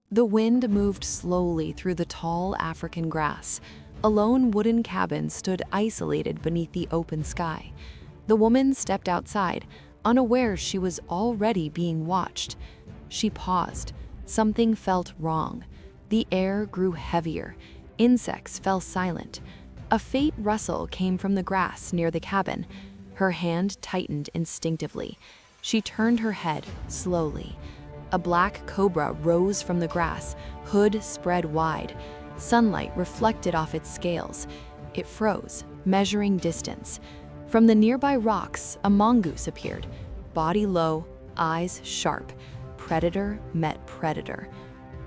The wind moved slowly through the tall African grass. A lone wooden cabin stood isolated beneath the open sky. The woman stepped outside, unaware she was already being watched. She paused. Something felt wrong. The air grew heavier. Insects fell silent. A faint rustle came from the grass near the cabin. Her hand tightened instinctively. She turned her head slowly. A black cobra rose from the grass, hood spread wide. Sunlight reflected off its scales. It froze, measuring distance. From the nearby rocks, a mongoose appeared, body low, eyes sharp. Predator met predator.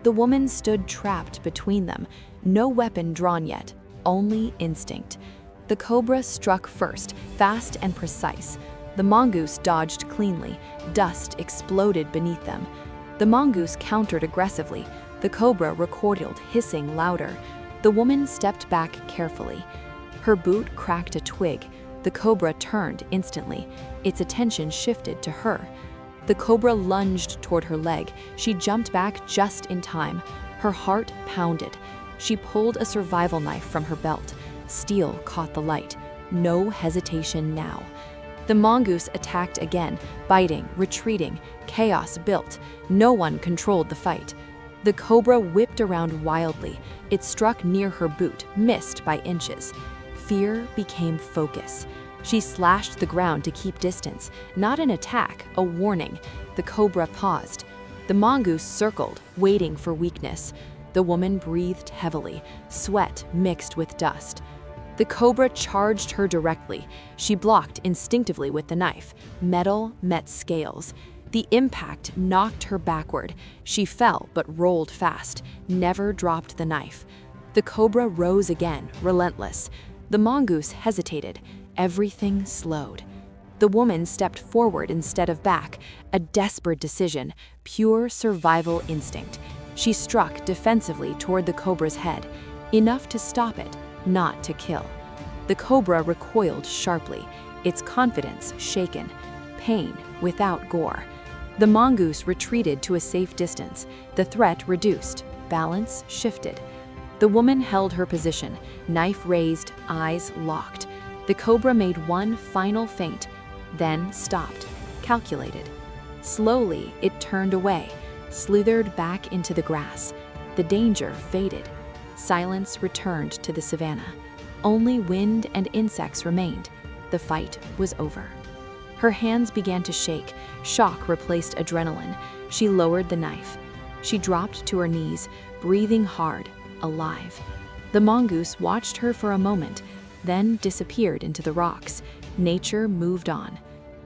The woman stood trapped between them, no weapon drawn yet, only instinct. The cobra struck first, fast and precise. The mongoose dodged cleanly. Dust exploded beneath them. The mongoose countered aggressively. The cobra recoiled, hissing louder. The woman stepped back carefully. Her boot cracked a twig. The cobra turned instantly. Its attention shifted to her. The cobra lunged toward her leg. She jumped back just in time. Her heart pounded. She pulled a survival knife from her belt. Steel caught the light. No hesitation now. The mongoose attacked again, biting, retreating. Chaos built. No one controlled the fight. The cobra whipped around wildly. It struck near her boot, missed by inches. Fear became focus. She slashed the ground to keep distance. Not an attack, a warning. The cobra paused. The mongoose circled, waiting for weakness. The woman breathed heavily, sweat mixed with dust. The cobra charged her directly. She blocked instinctively with the knife. Metal met scales. The impact knocked her backward. She fell but rolled fast, never dropped the knife. The cobra rose again, relentless. The mongoose hesitated. Everything slowed. The woman stepped forward instead of back, a desperate decision, pure survival instinct. She struck defensively toward the cobra's head, enough to stop it, not to kill. The cobra recoiled sharply, its confidence shaken. Pain without gore. The mongoose retreated to a safe distance. The threat reduced. Balance shifted. The woman held her position, knife raised, eyes locked. The cobra made one final feint, then stopped, calculated. Slowly, it turned away, slithered back into the grass. The danger faded. Silence returned to the savanna. Only wind and insects remained. The fight was over. Her hands began to shake. Shock replaced adrenaline. She lowered the knife. She dropped to her knees, breathing hard, alive. The mongoose watched her for a moment, then disappeared into the rocks. Nature moved on.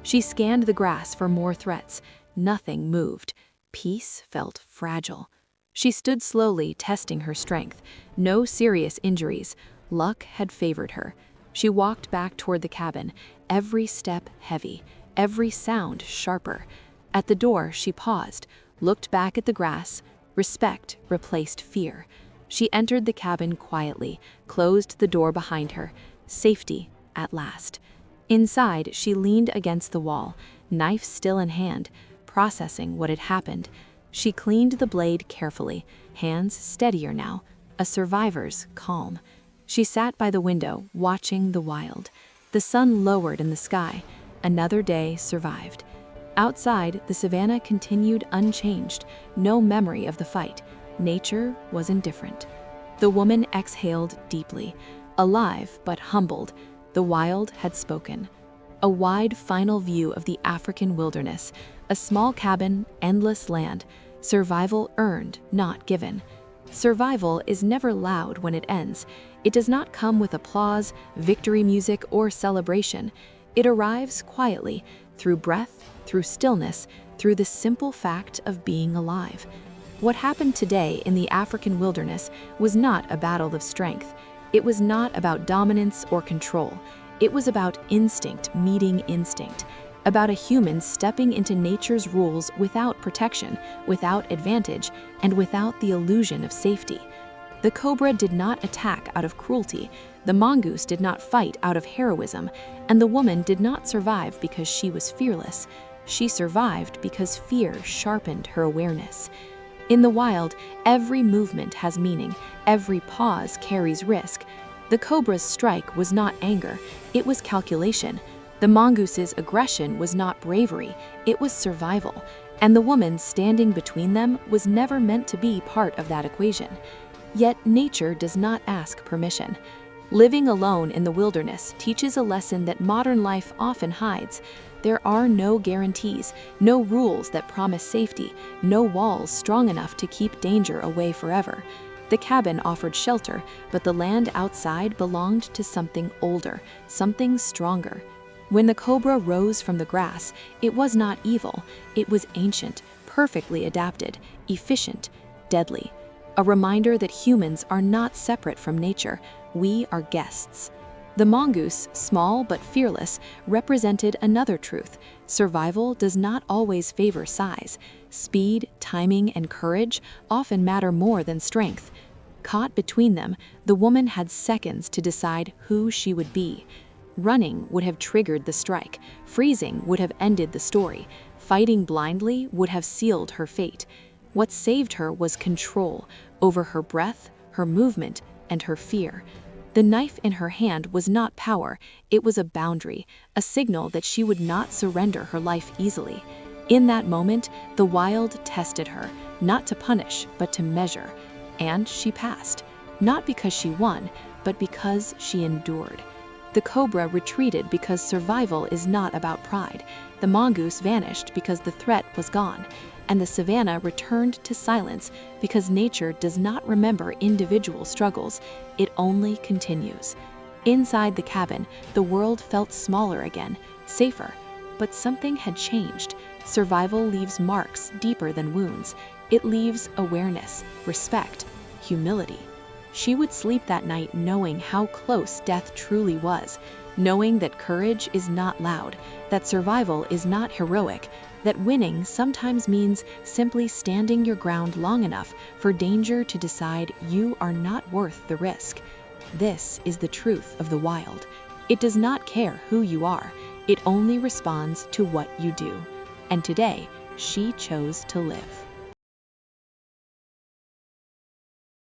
She scanned the grass for more threats. Nothing moved. Peace felt fragile. She stood slowly, testing her strength. No serious injuries. Luck had favored her. She walked back toward the cabin, every step heavy, every sound sharper. At the door, she paused, looked back at the grass. Respect replaced fear. She entered the cabin quietly, closed the door behind her. Safety at last. Inside, she leaned against the wall, knife still in hand, processing what had happened. She cleaned the blade carefully, hands steadier now, a survivor's calm. She sat by the window, watching the wild. The sun lowered in the sky. Another day survived. Outside, the savanna continued unchanged, no memory of the fight. Nature was indifferent. The woman exhaled deeply, alive but humbled. The wild had spoken. A wide final view of the African wilderness, a small cabin, endless land. Survival earned, not given. Survival is never loud when it ends. It does not come with applause, victory music, or celebration. It arrives quietly, through breath, through stillness, through the simple fact of being alive. What happened today in the African wilderness was not a battle of strength. It was not about dominance or control. It was about instinct meeting instinct, about a human stepping into nature's rules without protection, without advantage, and without the illusion of safety. The cobra did not attack out of cruelty, the mongoose did not fight out of heroism, and the woman did not survive because she was fearless. She survived because fear sharpened her awareness. In the wild, every movement has meaning, every pause carries risk. The cobra's strike was not anger, it was calculation. The mongoose's aggression was not bravery, it was survival. And the woman standing between them was never meant to be part of that equation. Yet nature does not ask permission. Living alone in the wilderness teaches a lesson that modern life often hides. There are no guarantees, no rules that promise safety, no walls strong enough to keep danger away forever. The cabin offered shelter, but the land outside belonged to something older, something stronger. When the cobra rose from the grass, it was not evil, it was ancient, perfectly adapted, efficient, deadly. A reminder that humans are not separate from nature, we are guests. The mongoose, small but fearless, represented another truth. Survival does not always favor size. Speed, timing, and courage often matter more than strength. Caught between them, the woman had seconds to decide who she would be. Running would have triggered the strike. Freezing would have ended the story. Fighting blindly would have sealed her fate. What saved her was control over her breath, her movement, and her fear. The knife in her hand was not power, it was a boundary, a signal that she would not surrender her life easily. In that moment, the wild tested her, not to punish, but to measure. And she passed, not because she won, but because she endured. The cobra retreated because survival is not about pride. The mongoose vanished because the threat was gone. And the savanna returned to silence because nature does not remember individual struggles, it only continues. Inside the cabin, the world felt smaller again, safer. But something had changed. Survival leaves marks deeper than wounds. It leaves awareness, respect, humility. She would sleep that night knowing how close death truly was, knowing that courage is not loud, that survival is not heroic, that winning sometimes means simply standing your ground long enough for danger to decide you are not worth the risk. This is the truth of the wild. It does not care who you are, it only responds to what you do. And today, she chose to live.